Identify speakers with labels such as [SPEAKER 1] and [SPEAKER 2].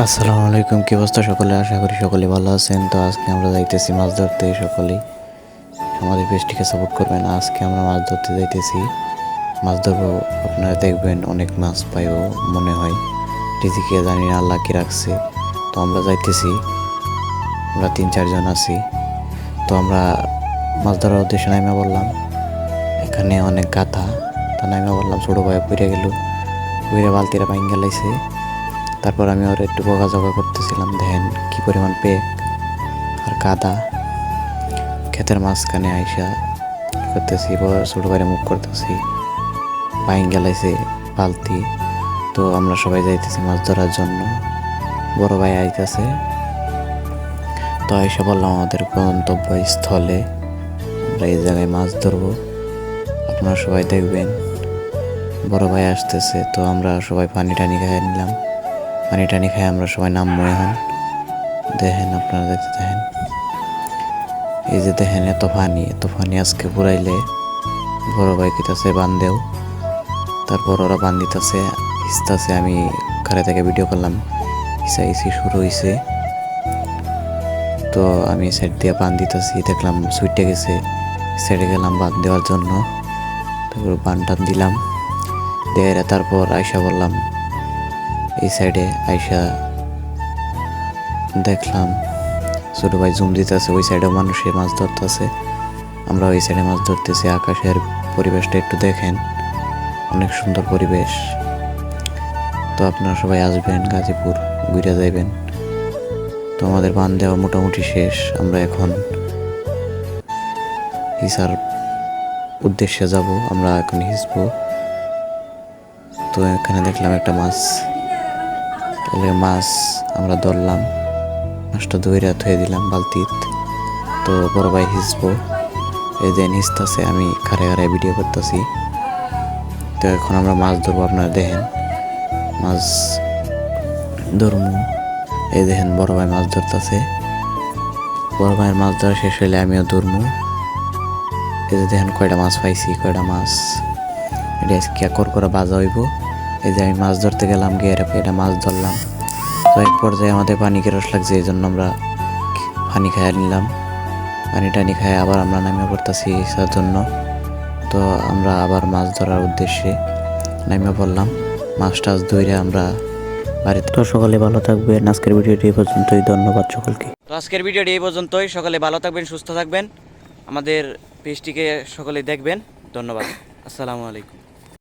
[SPEAKER 1] আসসালামু আলাইকুম, কি অবস্থা সকলে? আশা করি সকলে ভালো আছেন। তো আজকে আমরা যাইতেছি মাছ ধরতে। সকলেই আমাদের পেজটিকে সাপোর্ট করবেন। আজকে আমরা মাছ ধরতে যাইতেছি, মাছ ধরবো। আপনারা দেখবেন অনেক মাছ পাইবো মনে হয়। রিজিকে জানি না আল্লাহ কি রাখছে। তো আমরা যাইতেছি, আমরা 3-4 জন আছি। তো আমরা মাছ ধরার উদ্দেশ্যে নাইমা বললাম, এখানে অনেক গাথা। তো নাইমা বললাম, ছোটো ভাই পড়ে গেল, পড়ে বালতিরা বাইন গেলাইছে। তারপর আমি ওর একটু বকাঝকা করতেছিলাম, দেখেন কি পরিমাণ পেক আর কাদা। ক্ষেতের মাঝখানে আইসা করতেছি, ছোটো বাইরে মুখ করতেছি, বাইন গেলাইছে বালতি। তো আমরা সবাই যাইতেছি মাছ ধরার জন্য, বড় ভাই আইতেছে। তো আইসা বললাম আমাদের গন্তব্যস্থলে, আমরা এই জায়গায় মাছ ধরবো, আপনারা সবাই দেখবেন। বড় ভাই আসতেছে। তো আমরা সবাই পানি টানি খাইয়ে নিলাম। পানি টানি খাই আমরা সবাই নামবো এখন। দেখেন, আপনারা দেখতে দেখেন, এই যে দেখেন এত পানি আজকে পুরাইলে বড় ভাই কিতাছে বান্ধেও। তারপর ওরা বান্ধিতেছে, হিসতাছে। আমি ঘরে থেকে ভিডিও করলাম, ইসি শুরু হয়েছে। তো আমি সাইড দিয়ে বান দিতেছি, দেখলাম সুইটে গেছে, সাইডে গেলাম বান দেওয়ার জন্য। তারপর বান টান দিলাম দিয়ে তারপর আয়সা বললাম এই সাইডে। আয়সা দেখলাম ছোট ভাই জুম দিতেছে, ওই সাইডে মানুষের মাছ ধরতেছে, আমরা ওই সাইডে মাছ ধরতেছি। আকাশের পরিবেশটা একটু দেখেন, অনেক সুন্দর পরিবেশ। তো আপনারা সবাই আসবেন, গাজীপুর ঘুরে যাইবেন। তো আমাদের বান দেওয়া মোটামুটি শেষ। আমরা এখন হিসার উদ্দেশ্যে যাব, আমরা এখন হিসবো। তো এখানে দেখলাম একটা মাছ, তাহলে মাছ আমরা ধরলাম, মাছটা ধইরা থুয়ে দিলাম বালতিত। তো বড় ভাই হিসবো, এই যে হিসতেছে, আমি খারে খারে ভিডিও করতেছি। তো এখন আমরা মাছ ধরবো, আপনারা দেখেন মাছ ধরবো। এই দেখেন বড় ভাই মাছ ধরতেছে, বড় ভাইয়ের মাছ ধরা শেষ হইলে আমিও ধরবো। এই যে দেখেন কয়টা মাছ পাইছি, কয়টা মাছ এটা আজকে করে বাজা হইব। এই যে আমি মাছ ধরতে গেলাম, গিয়ে এটা মাছ ধরলাম। তো এক পর্যায়ে আমাদের পানি কেরস লাগছে, এই জন্য আমরা পানি খাইয়া নিলাম। পানি টানি খাই আবার আমরা নামে পড়তেছি ইসার জন্য। তো আমরা আবার মাছ ধরার উদ্দেশ্যে নামে পড়লাম। মাছ টাছ ধরে আমরা বাড়িতে। তো সকালে ভালো থাকবেন। আজকের ভিডিওটি এই পর্যন্তই, ধন্যবাদ সকলকে।
[SPEAKER 2] তো আজকের ভিডিওটি এই পর্যন্তই। সকালে ভালো থাকবেন, সুস্থ থাকবেন, আমাদের পেজটিকে সকলে দেখবেন। ধন্যবাদ, আসসালামু আলাইকুম।